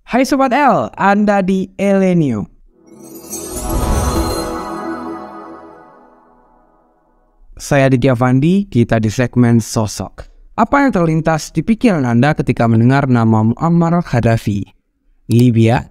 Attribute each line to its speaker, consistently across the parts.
Speaker 1: Hai Sobat L, Anda di Elenio. Saya Aditya Fandi, kita di segmen Sosok. Apa yang terlintas di pikiran Anda ketika mendengar nama Muammar Gaddafi? Libya?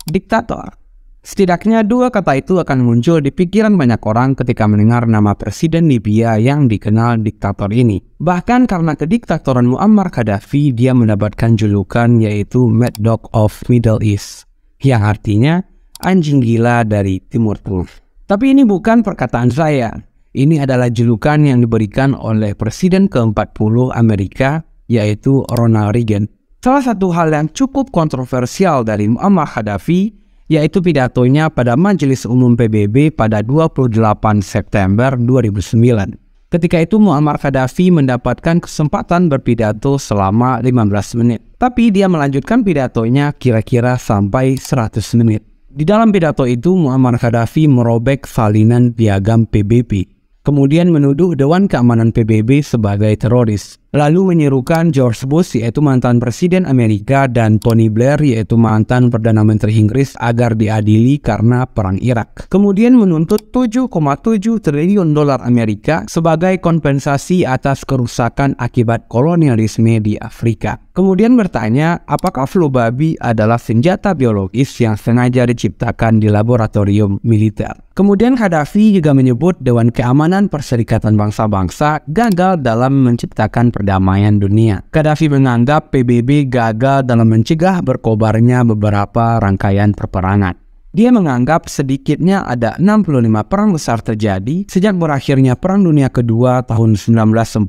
Speaker 1: Diktator? Setidaknya dua kata itu akan muncul di pikiran banyak orang ketika mendengar nama Presiden Libya yang dikenal diktator ini. Bahkan karena kediktatoran Muammar Gaddafi, dia mendapatkan julukan yaitu Mad Dog of Middle East, yang artinya anjing gila dari Timur Tengah. Tapi ini bukan perkataan saya. Ini adalah julukan yang diberikan oleh Presiden ke-40 Amerika, yaitu Ronald Reagan. Salah satu hal yang cukup kontroversial dari Muammar Gaddafi yaitu pidatonya pada Majelis Umum PBB pada 28 September 2009. Ketika itu Muammar Gaddafi mendapatkan kesempatan berpidato selama 15 menit. Tapi dia melanjutkan pidatonya kira-kira sampai 100 menit. Di dalam pidato itu Muammar Gaddafi merobek salinan piagam PBB. Kemudian menuduh Dewan Keamanan PBB sebagai teroris. Lalu menyerukan George Bush yaitu mantan Presiden Amerika dan Tony Blair yaitu mantan Perdana Menteri Inggris agar diadili karena perang Irak. Kemudian menuntut 7,7 triliun dolar Amerika sebagai kompensasi atas kerusakan akibat kolonialisme di Afrika. Kemudian bertanya apakah flu babi adalah senjata biologis yang sengaja diciptakan di laboratorium militer. Kemudian Gaddafi juga menyebut Dewan Keamanan Perserikatan Bangsa-Bangsa gagal dalam menciptakan perdamaian dunia. Gaddafi menganggap PBB gagal dalam mencegah berkobarnya beberapa rangkaian peperangan. Dia menganggap sedikitnya ada 65 perang besar terjadi sejak berakhirnya Perang Dunia Kedua tahun 1945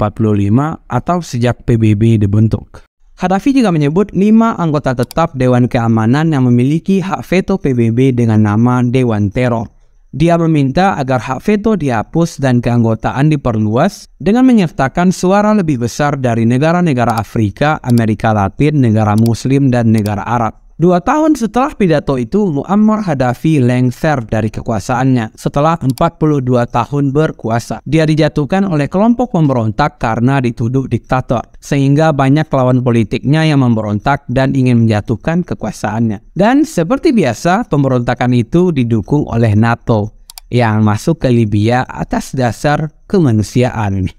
Speaker 1: atau sejak PBB dibentuk. Gaddafi juga menyebut 5 anggota tetap Dewan Keamanan yang memiliki hak veto PBB dengan nama Dewan Teror. Dia meminta agar hak veto dihapus dan keanggotaan diperluas dengan menyertakan suara lebih besar dari negara-negara Afrika, Amerika Latin, negara Muslim, dan negara Arab. 2 tahun setelah pidato itu, Muammar Gaddafi lengser dari kekuasaannya setelah 42 tahun berkuasa. Dia dijatuhkan oleh kelompok pemberontak karena dituduh diktator, sehingga banyak lawan politiknya yang memberontak dan ingin menjatuhkan kekuasaannya. Dan seperti biasa, pemberontakan itu didukung oleh NATO yang masuk ke Libya atas dasar kemanusiaan.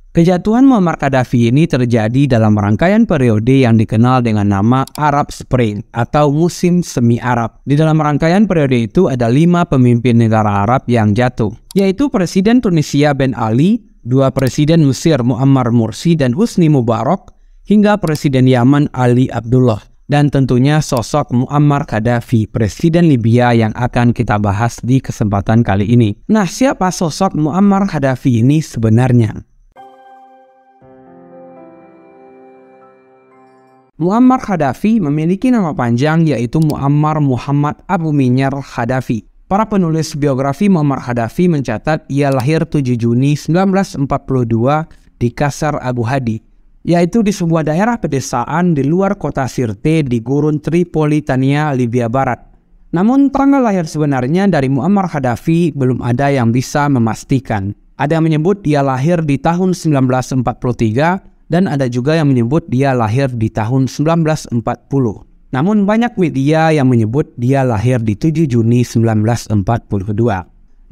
Speaker 1: Kejatuhan Muammar Gaddafi ini terjadi dalam rangkaian periode yang dikenal dengan nama Arab Spring atau musim semi Arab. Di dalam rangkaian periode itu ada 5 pemimpin negara Arab yang jatuh, yaitu Presiden Tunisia Ben Ali, 2 Presiden Mesir Muammar Mursi dan Husni Mubarak, hingga Presiden Yaman Ali Abdullah. Dan tentunya sosok Muammar Gaddafi, Presiden Libya yang akan kita bahas di kesempatan kali ini. Nah, siapa sosok Muammar Gaddafi ini sebenarnya? Muammar Gaddafi memiliki nama panjang yaitu Muammar Muhammad Abu Minyar Gaddafi. Para penulis biografi Muammar Gaddafi mencatat ia lahir 7 Juni 1942 di Qasr Abu Hadi, yaitu di sebuah daerah pedesaan di luar kota Sirte di Gurun Tripolitania, Libya Barat. Namun tanggal lahir sebenarnya dari Muammar Gaddafi belum ada yang bisa memastikan. Ada yang menyebut dia lahir di tahun 1943, dan ada juga yang menyebut dia lahir di tahun 1940. Namun banyak media yang menyebut dia lahir di 7 Juni 1942.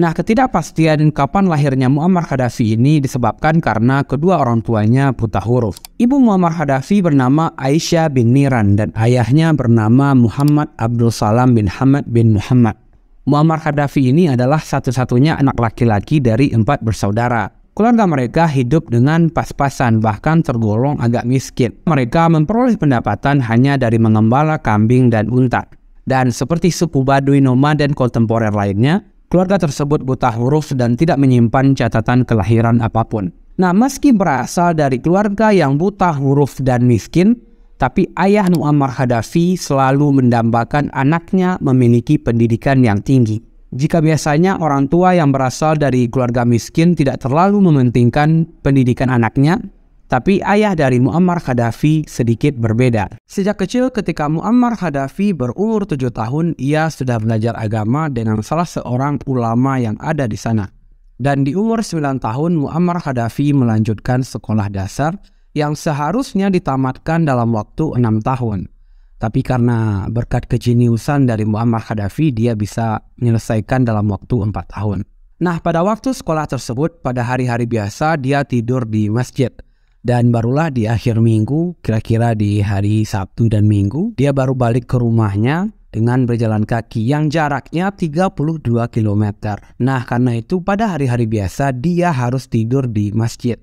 Speaker 1: Nah, ketidakpastian kapan lahirnya Muammar Gaddafi ini disebabkan karena kedua orang tuanya buta huruf. Ibu Muammar Gaddafi bernama Aisyah bin Niran dan ayahnya bernama Muhammad Abdul Salam bin Hamad bin Muhammad. Muammar Gaddafi ini adalah satu-satunya anak laki-laki dari 4 bersaudara. Keluarga mereka hidup dengan pas-pasan, bahkan tergolong agak miskin. Mereka memperoleh pendapatan hanya dari mengembala kambing dan unta. Dan seperti suku Baduy nomaden kontemporer lainnya, keluarga tersebut buta huruf dan tidak menyimpan catatan kelahiran apapun. Nah, meski berasal dari keluarga yang buta huruf dan miskin, tapi ayah Muammar Gaddafi selalu mendambakan anaknya memiliki pendidikan yang tinggi. Jika biasanya orang tua yang berasal dari keluarga miskin tidak terlalu mementingkan pendidikan anaknya, tapi ayah dari Muammar Gaddafi sedikit berbeda. Sejak kecil ketika Muammar Gaddafi berumur 7 tahun, ia sudah belajar agama dengan salah seorang ulama yang ada di sana. Dan di umur 9 tahun, Muammar Gaddafi melanjutkan sekolah dasar yang seharusnya ditamatkan dalam waktu 6 tahun. Tapi karena berkat kejeniusan dari Muammar Gaddafi, dia bisa menyelesaikan dalam waktu 4 tahun. Nah, pada waktu sekolah tersebut, pada hari-hari biasa dia tidur di masjid. Dan barulah di akhir minggu, kira-kira di hari Sabtu dan Minggu, dia baru balik ke rumahnya dengan berjalan kaki yang jaraknya 32 km. Nah, karena itu pada hari-hari biasa dia harus tidur di masjid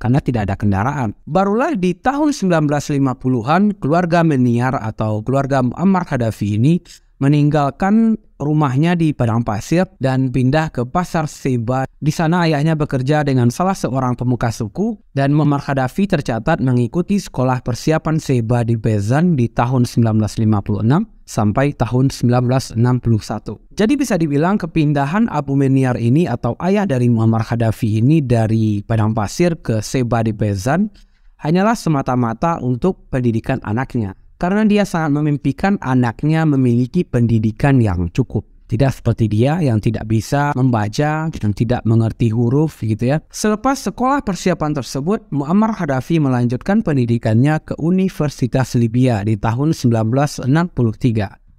Speaker 1: karena tidak ada kendaraan. Barulah di tahun 1950-an, keluarga Meniar atau keluarga Muammar Gaddafi ini meninggalkan rumahnya di Padang Pasir dan pindah ke Pasar Seba. Di sana ayahnya bekerja dengan salah seorang pemuka suku, dan Muammar Gaddafi tercatat mengikuti sekolah persiapan Seba di Pezan di tahun 1956 sampai tahun 1961. Jadi bisa dibilang kepindahan Abu Meniar ini atau ayah dari Muammar Gaddafi ini dari Padang Pasir ke Seba di Pezan hanyalah semata-mata untuk pendidikan anaknya. Karena dia sangat memimpikan anaknya memiliki pendidikan yang cukup. Tidak seperti dia yang tidak bisa membaca, yang tidak mengerti huruf gitu ya. Selepas sekolah persiapan tersebut, Muammar Gaddafi melanjutkan pendidikannya ke Universitas Libya di tahun 1963.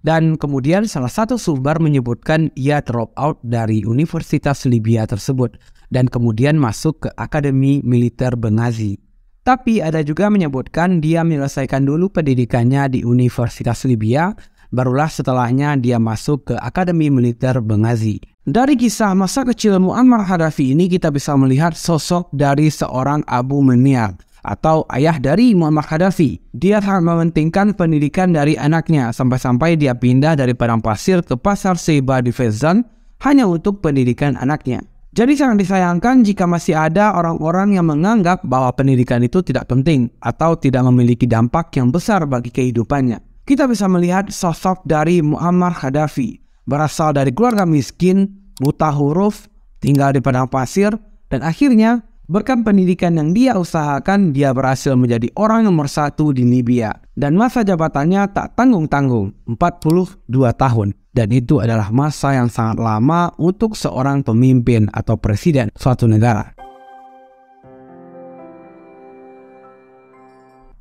Speaker 1: Dan kemudian salah satu sumber menyebutkan ia drop out dari Universitas Libya tersebut dan kemudian masuk ke Akademi Militer Benghazi. Tapi ada juga menyebutkan dia menyelesaikan dulu pendidikannya di Universitas Libya, barulah setelahnya dia masuk ke Akademi Militer Benghazi. Dari kisah masa kecil Muammar Gaddafi ini kita bisa melihat sosok dari seorang Abu Meniar atau ayah dari Muammar Gaddafi. Dia sangat mementingkan pendidikan dari anaknya sampai-sampai dia pindah dari Padang Pasir ke Pasar Seba di Fezzan hanya untuk pendidikan anaknya. Jadi sangat disayangkan jika masih ada orang-orang yang menganggap bahwa pendidikan itu tidak penting atau tidak memiliki dampak yang besar bagi kehidupannya. Kita bisa melihat sosok dari Muammar Gaddafi, berasal dari keluarga miskin, buta huruf, tinggal di Padang Pasir, dan akhirnya berkat pendidikan yang dia usahakan, dia berhasil menjadi orang nomor 1 di Libya. Dan masa jabatannya tak tanggung-tanggung, 42 tahun. Dan itu adalah masa yang sangat lama untuk seorang pemimpin atau presiden suatu negara.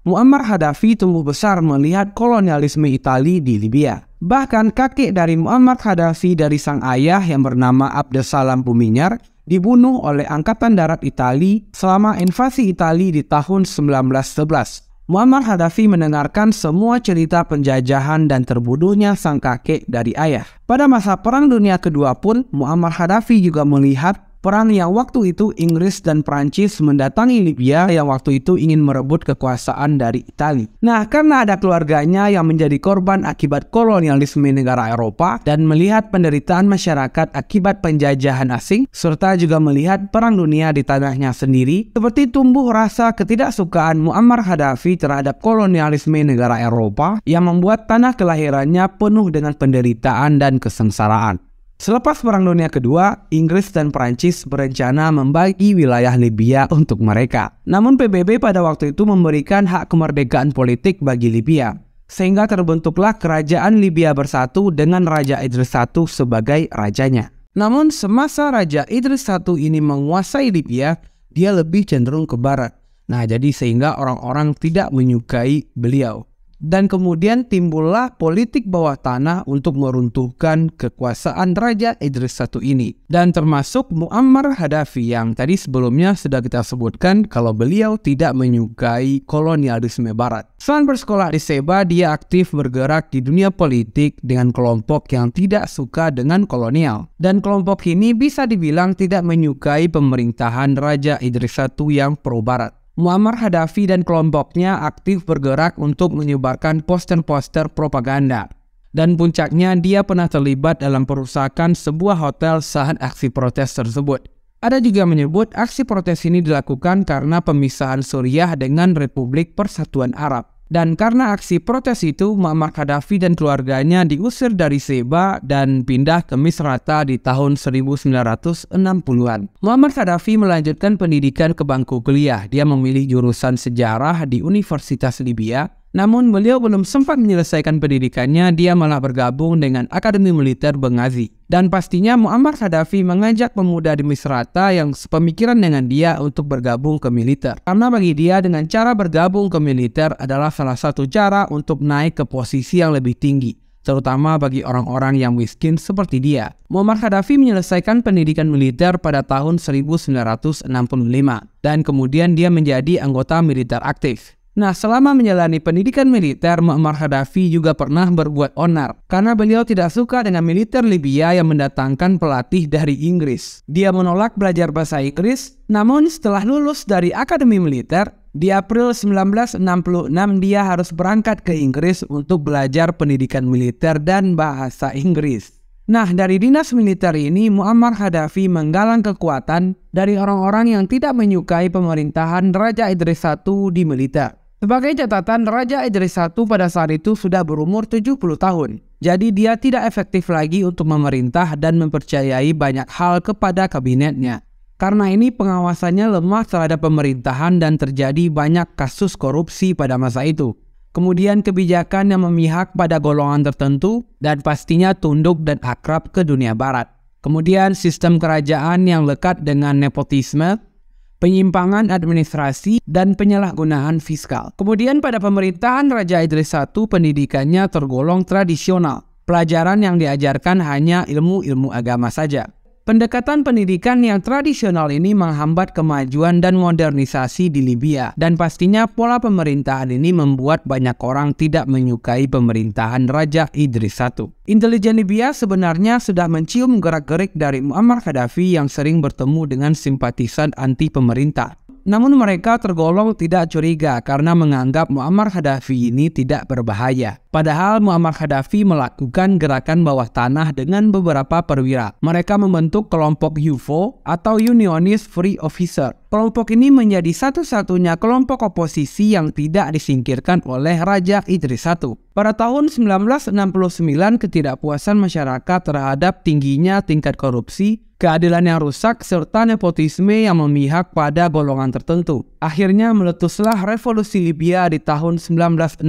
Speaker 1: Muammar Gaddafi tumbuh besar melihat kolonialisme Italia di Libya. Bahkan kakek dari Muammar Gaddafi dari sang ayah yang bernama Abdessalam Buminyar dibunuh oleh Angkatan Darat Italia selama invasi Italia di tahun 1911. Muammar Gaddafi mendengarkan semua cerita penjajahan dan terbunuhnya sang kakek dari ayah. Pada masa Perang Dunia Kedua pun, Muammar Gaddafi juga melihat perang yang waktu itu Inggris dan Prancis mendatangi Libya yang waktu itu ingin merebut kekuasaan dari Italia. Nah, karena ada keluarganya yang menjadi korban akibat kolonialisme negara Eropa dan melihat penderitaan masyarakat akibat penjajahan asing, serta juga melihat perang dunia di tanahnya sendiri, seperti tumbuh rasa ketidaksukaan Muammar Gaddafi terhadap kolonialisme negara Eropa yang membuat tanah kelahirannya penuh dengan penderitaan dan kesengsaraan. Selepas Perang Dunia Kedua, Inggris dan Prancis berencana membagi wilayah Libya untuk mereka. Namun PBB pada waktu itu memberikan hak kemerdekaan politik bagi Libya, sehingga terbentuklah Kerajaan Libya Bersatu dengan Raja Idris I sebagai rajanya. Namun semasa Raja Idris I ini menguasai Libya, dia lebih cenderung ke barat. Nah, jadi sehingga orang-orang tidak menyukai beliau. Dan kemudian timbullah politik bawah tanah untuk meruntuhkan kekuasaan Raja Idris I ini. Dan termasuk Muammar Gaddafi yang tadi sebelumnya sudah kita sebutkan kalau beliau tidak menyukai kolonialisme barat. Selain bersekolah di Seba, dia aktif bergerak di dunia politik dengan kelompok yang tidak suka dengan kolonial. Dan kelompok ini bisa dibilang tidak menyukai pemerintahan Raja Idris I yang pro-barat. Muammar Gaddafi dan kelompoknya aktif bergerak untuk menyebarkan poster-poster propaganda. Dan puncaknya dia pernah terlibat dalam perusakan sebuah hotel saat aksi protes tersebut. Ada juga menyebut aksi protes ini dilakukan karena pemisahan Suriah dengan Republik Persatuan Arab. Dan karena aksi protes itu, Muammar Gaddafi dan keluarganya diusir dari Seba dan pindah ke Misrata di tahun 1960-an. Muammar Gaddafi melanjutkan pendidikan ke bangku kuliah. Dia memilih jurusan sejarah di Universitas Libya. Namun beliau belum sempat menyelesaikan pendidikannya, dia malah bergabung dengan Akademi Militer Benghazi. Dan pastinya Muammar Gaddafi mengajak pemuda di Misrata yang sepemikiran dengan dia untuk bergabung ke militer. Karena bagi dia dengan cara bergabung ke militer adalah salah satu cara untuk naik ke posisi yang lebih tinggi, terutama bagi orang-orang yang miskin seperti dia. Muammar Gaddafi menyelesaikan pendidikan militer pada tahun 1965 dan kemudian dia menjadi anggota militer aktif. Nah, selama menjalani pendidikan militer, Muammar Gaddafi juga pernah berbuat onar karena beliau tidak suka dengan militer Libya yang mendatangkan pelatih dari Inggris. Dia menolak belajar bahasa Inggris, namun setelah lulus dari akademi militer, di April 1966 dia harus berangkat ke Inggris untuk belajar pendidikan militer dan bahasa Inggris. Nah, dari dinas militer ini, Muammar Gaddafi menggalang kekuatan dari orang-orang yang tidak menyukai pemerintahan Raja Idris I di militer. Sebagai catatan, Raja Idris I pada saat itu sudah berumur 70 tahun. Jadi dia tidak efektif lagi untuk memerintah dan mempercayai banyak hal kepada kabinetnya. Karena ini pengawasannya lemah terhadap pemerintahan dan terjadi banyak kasus korupsi pada masa itu. Kemudian kebijakan yang memihak pada golongan tertentu dan pastinya tunduk dan akrab ke dunia barat. Kemudian sistem kerajaan yang lekat dengan nepotisme, penyimpangan administrasi, dan penyalahgunaan fiskal. Kemudian pada pemerintahan Raja Idris I pendidikannya tergolong tradisional. Pelajaran yang diajarkan hanya ilmu-ilmu agama saja. Pendekatan pendidikan yang tradisional ini menghambat kemajuan dan modernisasi di Libya. Dan pastinya pola pemerintahan ini membuat banyak orang tidak menyukai pemerintahan Raja Idris I. Intelijen Libya sebenarnya sudah mencium gerak-gerik dari Muammar Gaddafi yang sering bertemu dengan simpatisan anti pemerintah. Namun mereka tergolong tidak curiga karena menganggap Muammar Gaddafi ini tidak berbahaya. Padahal Muammar Gaddafi melakukan gerakan bawah tanah dengan beberapa perwira. Mereka membentuk kelompok UFO atau Unionist Free Officer. Kelompok ini menjadi satu-satunya kelompok oposisi yang tidak disingkirkan oleh Raja Idris I. Pada tahun 1969, ketidakpuasan masyarakat terhadap tingginya tingkat korupsi, keadilan yang rusak, serta nepotisme yang memihak pada golongan tertentu. Akhirnya meletuslah revolusi Libya di tahun 1969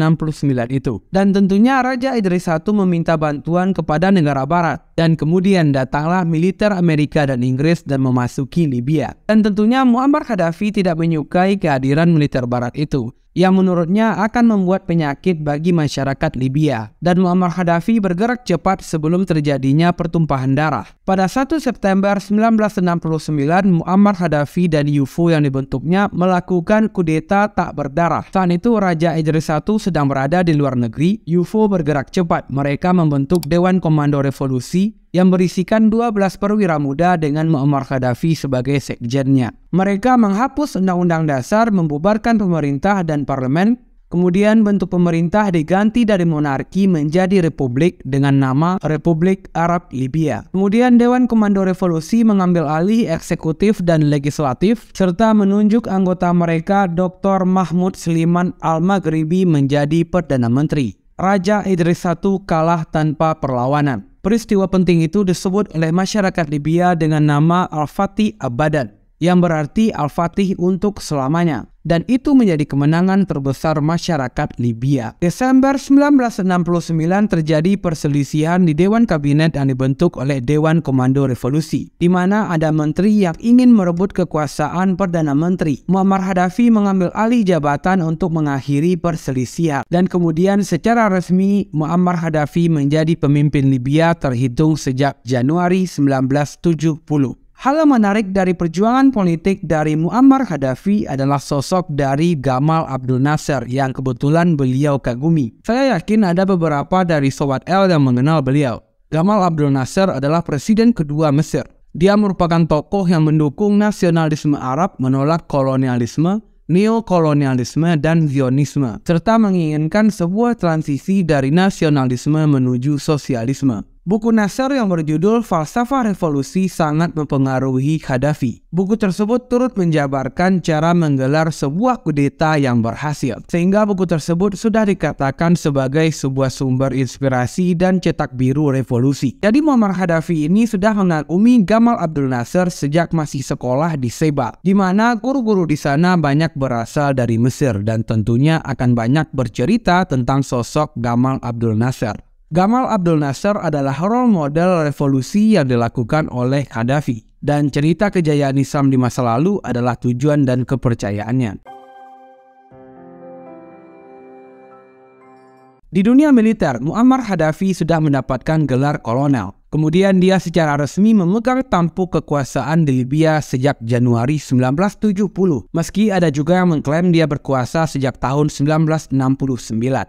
Speaker 1: itu. Dan tentunya Raja Idris I meminta bantuan kepada negara barat. Dan kemudian datanglah militer Amerika dan Inggris dan memasuki Libya. Dan tentunya Muammar Gaddafi tidak menyukai kehadiran militer barat itu, yang menurutnya akan membuat penyakit bagi masyarakat Libya. Dan Muammar Gaddafi bergerak cepat sebelum terjadinya pertumpahan darah. Pada 1 September 1969, Muammar Gaddafi dan UFO yang dibentuknya melakukan kudeta tak berdarah. Saat itu Raja Idris I sedang berada di luar negeri. UFO bergerak cepat. Mereka membentuk Dewan Komando Revolusi yang berisikan 12 perwira muda dengan Muammar Gaddafi sebagai sekjennya. Mereka menghapus Undang-Undang Dasar, membubarkan pemerintah dan parlemen, kemudian bentuk pemerintah diganti dari monarki menjadi republik dengan nama Republik Arab Libya. Kemudian Dewan Komando Revolusi mengambil alih eksekutif dan legislatif, serta menunjuk anggota mereka Dr. Mahmud Sliman Al-Maghribi menjadi Perdana Menteri. Raja Idris I kalah tanpa perlawanan. Peristiwa penting itu disebut oleh masyarakat Libya dengan nama Al-Fatih Abadan, yang berarti Al-Fatih untuk selamanya. Dan itu menjadi kemenangan terbesar masyarakat Libya. Desember 1969 terjadi perselisihan di Dewan Kabinet yang dibentuk oleh Dewan Komando Revolusi, di mana ada menteri yang ingin merebut kekuasaan Perdana Menteri. Muammar Gaddafi mengambil alih jabatan untuk mengakhiri perselisihan. Dan kemudian secara resmi Muammar Gaddafi menjadi pemimpin Libya terhitung sejak Januari 1970. Hal yang menarik dari perjuangan politik dari Muammar Gaddafi adalah sosok dari Gamal Abdel Nasser yang kebetulan beliau kagumi. Saya yakin ada beberapa dari Sobat L yang mengenal beliau. Gamal Abdel Nasser adalah presiden kedua Mesir. Dia merupakan tokoh yang mendukung nasionalisme Arab, menolak kolonialisme, neokolonialisme, dan Zionisme, serta menginginkan sebuah transisi dari nasionalisme menuju sosialisme. Buku Nasser yang berjudul Falsafah Revolusi sangat mempengaruhi Gaddafi. Buku tersebut turut menjabarkan cara menggelar sebuah kudeta yang berhasil, sehingga buku tersebut sudah dikatakan sebagai sebuah sumber inspirasi dan cetak biru revolusi. Jadi Muammar Gaddafi ini sudah mengagumi Gamal Abdel Nasser sejak masih sekolah di Seba, di mana guru-guru di sana banyak berasal dari Mesir dan tentunya akan banyak bercerita tentang sosok Gamal Abdel Nasser. Gamal Abdel Nasser adalah role model revolusi yang dilakukan oleh Gaddafi, dan cerita kejayaan Islam di masa lalu adalah tujuan dan kepercayaannya. Di dunia militer, Muammar Gaddafi sudah mendapatkan gelar kolonel. Kemudian dia secara resmi memegang tampuk kekuasaan di Libya sejak Januari 1970. Meski ada juga yang mengklaim dia berkuasa sejak tahun 1969.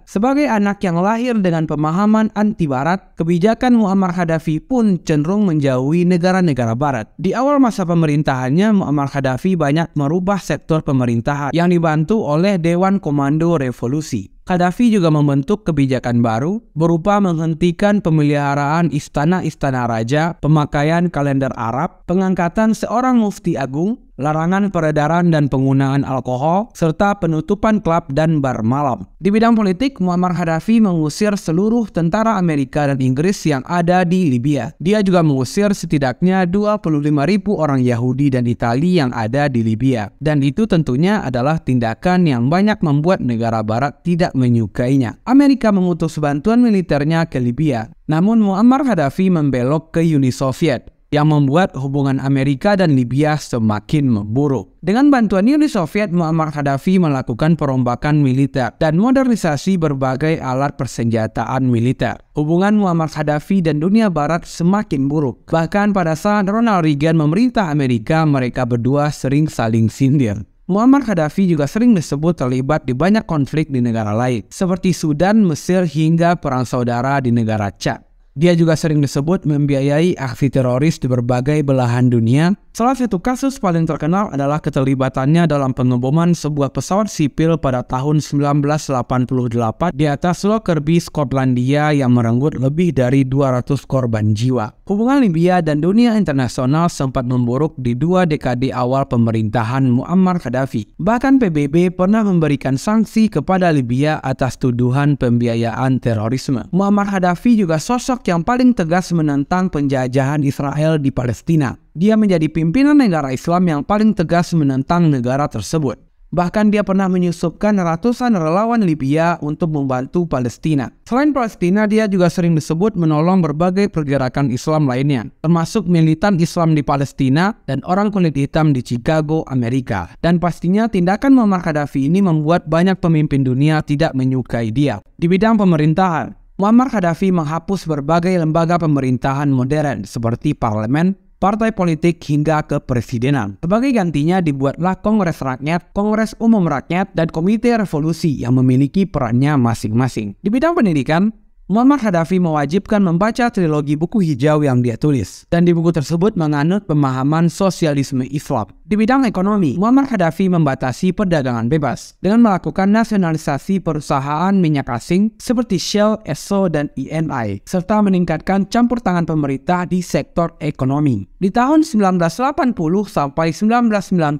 Speaker 1: Sebagai anak yang lahir dengan pemahaman anti barat, kebijakan Muammar Gaddafi pun cenderung menjauhi negara-negara barat. Di awal masa pemerintahannya, Muammar Gaddafi banyak merubah sektor pemerintahan yang dibantu oleh Dewan Komando Revolusi. Gaddafi juga membentuk kebijakan baru berupa menghentikan pemeliharaan istana-istana raja, pemakaian kalender Arab, pengangkatan seorang mufti agung, larangan peredaran dan penggunaan alkohol, serta penutupan klub dan bar malam. Di bidang politik, Muammar Gaddafi mengusir seluruh tentara Amerika dan Inggris yang ada di Libya. Dia juga mengusir setidaknya 25.000 orang Yahudi dan Italia yang ada di Libya. Dan itu tentunya adalah tindakan yang banyak membuat negara barat tidak menyukainya. Amerika mengutus bantuan militernya ke Libya. Namun Muammar Gaddafi membelok ke Uni Soviet, yang membuat hubungan Amerika dan Libya semakin memburuk. Dengan bantuan Uni Soviet, Muammar Gaddafi melakukan perombakan militer dan modernisasi berbagai alat persenjataan militer. Hubungan Muammar Gaddafi dan dunia barat semakin buruk. Bahkan pada saat Ronald Reagan memerintah Amerika, mereka berdua sering saling sindir. Muammar Gaddafi juga sering disebut terlibat di banyak konflik di negara lain, seperti Sudan, Mesir, hingga perang saudara di negara Chad. Dia juga sering disebut membiayai aksi teroris di berbagai belahan dunia. Salah satu kasus paling terkenal adalah keterlibatannya dalam pengeboman sebuah pesawat sipil pada tahun 1988 di atas Lockerbie, Skotlandia yang merenggut lebih dari 200 korban jiwa. Hubungan Libya dan dunia internasional sempat memburuk di 2 dekade awal pemerintahan Muammar Gaddafi. Bahkan PBB pernah memberikan sanksi kepada Libya atas tuduhan pembiayaan terorisme. Muammar Gaddafi juga sosok yang paling tegas menentang penjajahan Israel di Palestina. Dia menjadi pimpinan negara Islam yang paling tegas menentang negara tersebut. Bahkan dia pernah menyusupkan ratusan relawan Libya untuk membantu Palestina. Selain Palestina, dia juga sering disebut menolong berbagai pergerakan Islam lainnya, termasuk militan Islam di Palestina dan orang kulit hitam di Chicago, Amerika. Dan pastinya tindakan Muammar Gaddafi ini membuat banyak pemimpin dunia tidak menyukai dia. Di bidang pemerintahan, Muammar Gaddafi menghapus berbagai lembaga pemerintahan modern seperti parlemen, partai politik hingga kepresidenan. Sebagai gantinya dibuatlah Kongres Rakyat, Kongres Umum Rakyat, dan Komite Revolusi yang memiliki perannya masing-masing. Di bidang pendidikan, Muammar Gaddafi mewajibkan membaca trilogi buku hijau yang dia tulis, dan di buku tersebut menganut pemahaman sosialisme Islam. Di bidang ekonomi, Muammar Gaddafi membatasi perdagangan bebas dengan melakukan nasionalisasi perusahaan minyak asing seperti Shell, Esso, dan Eni, serta meningkatkan campur tangan pemerintah di sektor ekonomi. Di tahun 1980 sampai 1990,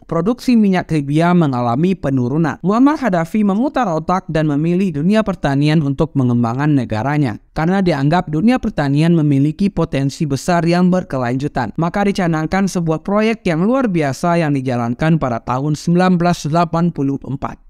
Speaker 1: produksi minyak Libya mengalami penurunan. Muammar Gaddafi memutar otak dan memilih dunia pertanian untuk mengembangkan negaranya. Karena dianggap dunia pertanian memiliki potensi besar yang berkelanjutan, maka dicanangkan sebuah proyek yang luar biasa yang dijalankan pada tahun 1984.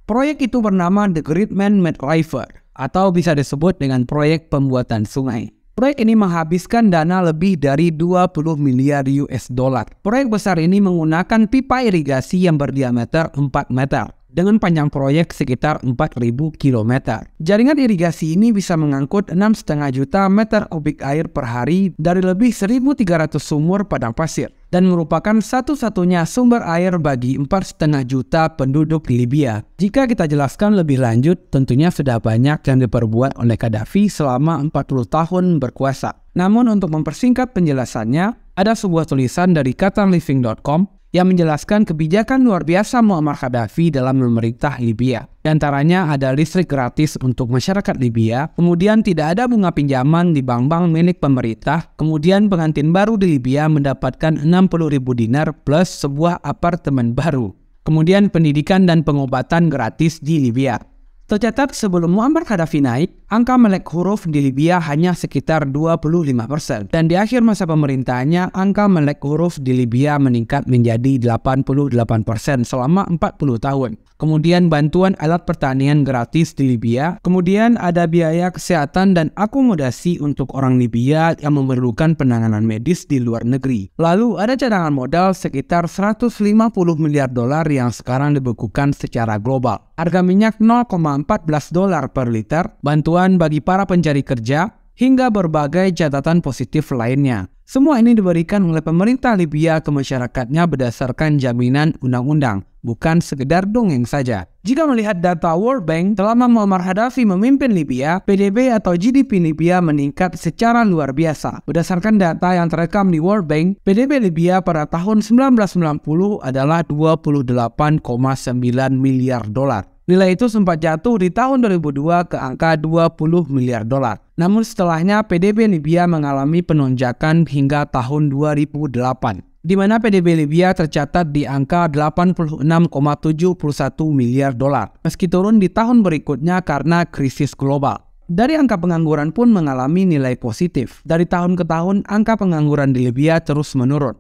Speaker 1: Proyek itu bernama The Great Man-Made River, atau bisa disebut dengan proyek pembuatan sungai. Proyek ini menghabiskan dana lebih dari 20 miliar US dollar. Proyek besar ini menggunakan pipa irigasi yang berdiameter 4 meter. Dengan panjang proyek sekitar 4.000 km. Jaringan irigasi ini bisa mengangkut 6,5 juta meter kubik air per hari dari lebih 1.300 sumur padang pasir, dan merupakan satu-satunya sumber air bagi 4,5 juta penduduk Libya. Jika kita jelaskan lebih lanjut, tentunya sudah banyak yang diperbuat oleh Gaddafi selama 40 tahun berkuasa. Namun untuk mempersingkat penjelasannya, ada sebuah tulisan dari qatarliving.com yang menjelaskan kebijakan luar biasa Muammar Gaddafi dalam memerintah Libya. Di antaranya ada listrik gratis untuk masyarakat Libya, kemudian tidak ada bunga pinjaman di bank-bank milik pemerintah, kemudian pengantin baru di Libya mendapatkan 60.000 dinar plus sebuah apartemen baru, kemudian pendidikan dan pengobatan gratis di Libya. Tercatat sebelum Muammar Gaddafi naik, angka melek huruf di Libya hanya sekitar 25%. Dan di akhir masa pemerintahannya, angka melek huruf di Libya meningkat menjadi 88% selama 40 tahun. Kemudian bantuan alat pertanian gratis di Libya. Kemudian ada biaya kesehatan dan akomodasi untuk orang Libya yang memerlukan penanganan medis di luar negeri. Lalu ada cadangan modal sekitar 150 miliar dolar yang sekarang dibekukan secara global. Harga minyak $0,14 per liter, bantuan bagi para pencari kerja, hingga berbagai catatan positif lainnya. Semua ini diberikan oleh pemerintah Libya ke masyarakatnya berdasarkan jaminan undang-undang, bukan sekedar dongeng saja. Jika melihat data World Bank, selama Muammar Gaddafi memimpin Libya, PDB atau GDP Libya meningkat secara luar biasa. Berdasarkan data yang terekam di World Bank, PDB Libya pada tahun 1990 adalah 28,9 miliar dolar. Nilai itu sempat jatuh di tahun 2002 ke angka 20 miliar dolar. Namun setelahnya PDB Libya mengalami penonjakan hingga tahun 2008, di mana PDB Libya tercatat di angka 86,71 miliar dolar, meski turun di tahun berikutnya karena krisis global. Dari angka pengangguran pun mengalami nilai positif. Dari tahun ke tahun, angka pengangguran di Libya terus menurun.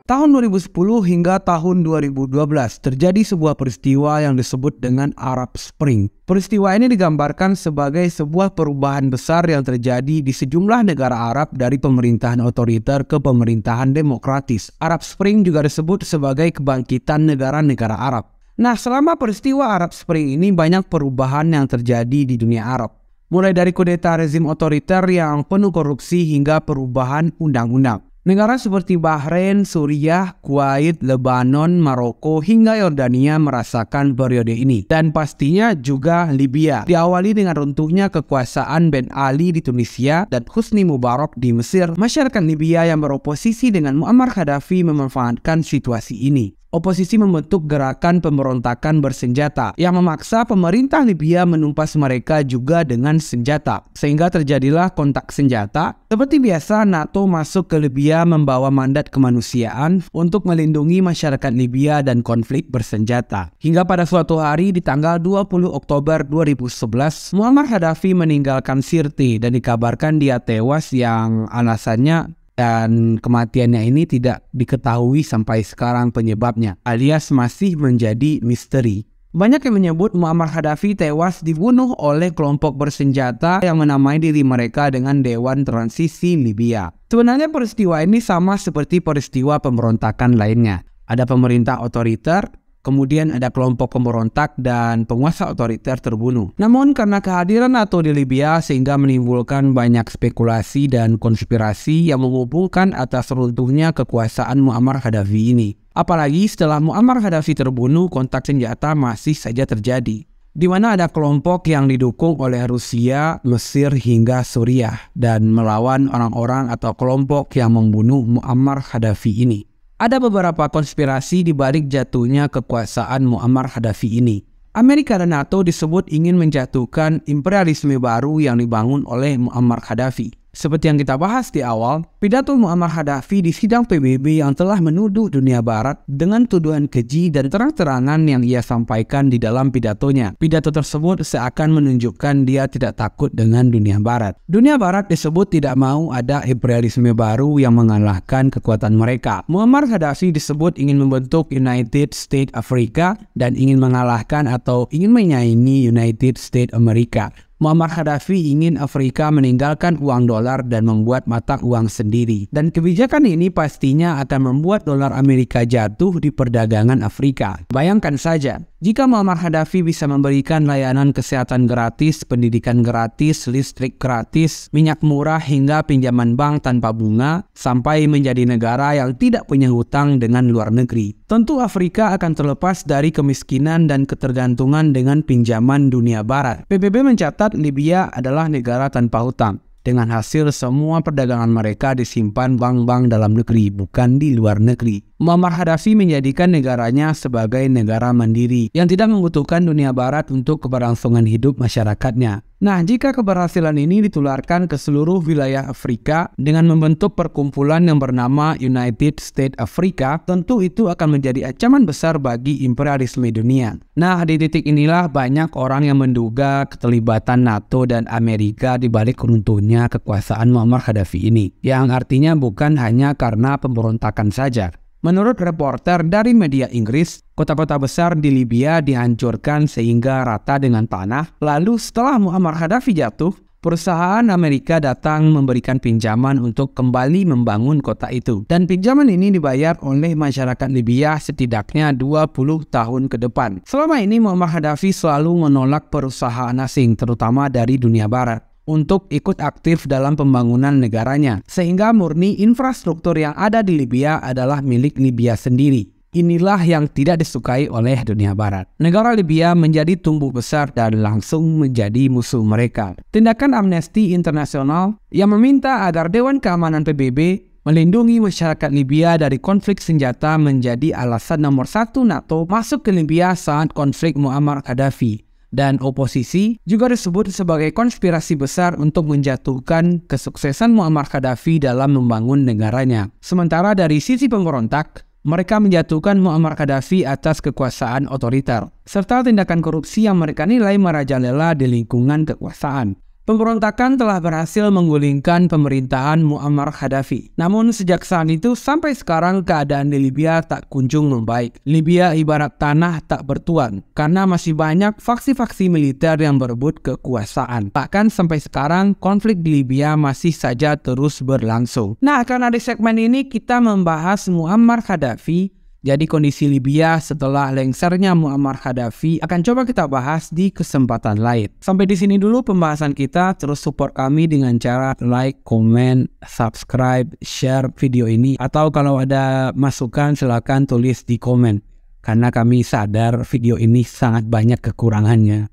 Speaker 1: Tahun 2010 hingga tahun 2012 terjadi sebuah peristiwa yang disebut dengan Arab Spring. Peristiwa ini digambarkan sebagai sebuah perubahan besar yang terjadi di sejumlah negara Arab dari pemerintahan otoriter ke pemerintahan demokratis. Arab Spring juga disebut sebagai kebangkitan negara-negara Arab. Nah, selama peristiwa Arab Spring ini banyak perubahan yang terjadi di dunia Arab. Mulai dari kudeta rezim otoriter yang penuh korupsi hingga perubahan undang-undang. Negara seperti Bahrain, Suriah, Kuwait, Lebanon, Maroko, hingga Yordania merasakan periode ini. Dan pastinya juga Libya. Diawali dengan runtuhnya kekuasaan Ben Ali di Tunisia dan Husni Mubarak di Mesir, masyarakat Libya yang beroposisi dengan Muammar Gaddafi memanfaatkan situasi ini. Oposisi membentuk gerakan pemberontakan bersenjata yang memaksa pemerintah Libya menumpas mereka juga dengan senjata. Sehingga terjadilah kontak senjata. Seperti biasa, NATO masuk ke Libya membawa mandat kemanusiaan untuk melindungi masyarakat Libya dan konflik bersenjata. Hingga pada suatu hari di tanggal 20 Oktober 2011, Muammar Gaddafi meninggalkan Sirte dan dikabarkan dia tewas yang alasannya dan kematiannya ini tidak diketahui sampai sekarang penyebabnya, alias masih menjadi misteri. Banyak yang menyebut Muammar Gaddafi tewas dibunuh oleh kelompok bersenjata yang menamai diri mereka dengan Dewan Transisi Libya. Sebenarnya peristiwa ini sama seperti peristiwa pemberontakan lainnya. Ada pemerintah otoriter, kemudian ada kelompok pemberontak dan penguasa otoriter terbunuh. Namun karena kehadiran NATO di Libya sehingga menimbulkan banyak spekulasi dan konspirasi yang menghubungkan atas runtuhnya kekuasaan Muammar Gaddafi ini. Apalagi setelah Muammar Gaddafi terbunuh, kontak senjata masih saja terjadi, di mana ada kelompok yang didukung oleh Rusia, Mesir hingga Suriah dan melawan orang-orang atau kelompok yang membunuh Muammar Gaddafi ini. Ada beberapa konspirasi di balik jatuhnya kekuasaan Muammar Gaddafi ini. Amerika dan NATO disebut ingin menjatuhkan imperialisme baru yang dibangun oleh Muammar Gaddafi. Seperti yang kita bahas di awal, pidato Muammar Gaddafi di sidang PBB yang telah menuduh dunia barat dengan tuduhan keji dan terang-terangan yang ia sampaikan di dalam pidatonya. Pidato tersebut seakan menunjukkan dia tidak takut dengan dunia barat. Dunia barat disebut tidak mau ada imperialisme baru yang mengalahkan kekuatan mereka. Muammar Gaddafi disebut ingin membentuk United States Africa dan ingin mengalahkan atau ingin menyaingi United States Amerika. Muammar Gaddafi ingin Afrika meninggalkan uang dolar dan membuat mata uang sendiri. Dan kebijakan ini pastinya akan membuat dolar Amerika jatuh di perdagangan Afrika. Bayangkan saja, jika Muammar Gaddafi bisa memberikan layanan kesehatan gratis, pendidikan gratis, listrik gratis, minyak murah hingga pinjaman bank tanpa bunga, sampai menjadi negara yang tidak punya hutang dengan luar negeri. Tentu Afrika akan terlepas dari kemiskinan dan ketergantungan dengan pinjaman dunia barat. PBB mencatat Libya adalah negara tanpa hutang. Dengan hasil semua perdagangan mereka disimpan bank-bank dalam negeri, bukan di luar negeri. Muammar Gaddafi menjadikan negaranya sebagai negara mandiri yang tidak membutuhkan dunia barat untuk keberlangsungan hidup masyarakatnya. Nah, jika keberhasilan ini ditularkan ke seluruh wilayah Afrika dengan membentuk perkumpulan yang bernama United States Africa, tentu itu akan menjadi ancaman besar bagi imperialisme dunia. Nah, di titik inilah banyak orang yang menduga keterlibatan NATO dan Amerika di balik runtuhnya kekuasaan Muammar Gaddafi ini, yang artinya bukan hanya karena pemberontakan saja. Menurut reporter dari media Inggris, kota-kota besar di Libya dihancurkan sehingga rata dengan tanah. Lalu setelah Muammar Gaddafi jatuh, perusahaan Amerika datang memberikan pinjaman untuk kembali membangun kota itu. Dan pinjaman ini dibayar oleh masyarakat Libya setidaknya 20 tahun ke depan. Selama ini Muammar Gaddafi selalu menolak perusahaan asing, terutama dari dunia barat, untuk ikut aktif dalam pembangunan negaranya, sehingga murni infrastruktur yang ada di Libya adalah milik Libya sendiri. Inilah yang tidak disukai oleh dunia barat. Negara Libya menjadi tumbuh besar dan langsung menjadi musuh mereka. Tindakan Amnesty International yang meminta agar Dewan Keamanan PBB melindungi masyarakat Libya dari konflik senjata menjadi alasan nomor 1 NATO masuk ke Libya saat konflik Muammar Gaddafi. Dan oposisi juga disebut sebagai konspirasi besar untuk menjatuhkan kesuksesan Muammar Gaddafi dalam membangun negaranya. Sementara dari sisi pemberontak, mereka menjatuhkan Muammar Gaddafi atas kekuasaan otoriter, serta tindakan korupsi yang mereka nilai merajalela di lingkungan kekuasaan. Pemberontakan telah berhasil menggulingkan pemerintahan Muammar Gaddafi. Namun sejak saat itu sampai sekarang keadaan di Libya tak kunjung membaik. Libya ibarat tanah tak bertuan karena masih banyak faksi-faksi militer yang berebut kekuasaan. Bahkan sampai sekarang konflik di Libya masih saja terus berlangsung. Nah, karena di segmen ini kita membahas Muammar Gaddafi, jadi kondisi Libya setelah lengsernya Muammar Gaddafi akan coba kita bahas di kesempatan lain. Sampai di sini dulu pembahasan kita. Terus support kami dengan cara like, comment, subscribe, share video ini. Atau kalau ada masukan silakan tulis di komen. Karena kami sadar video ini sangat banyak kekurangannya.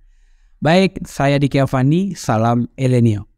Speaker 1: Baik, saya Diki Avandi, salam Elenio.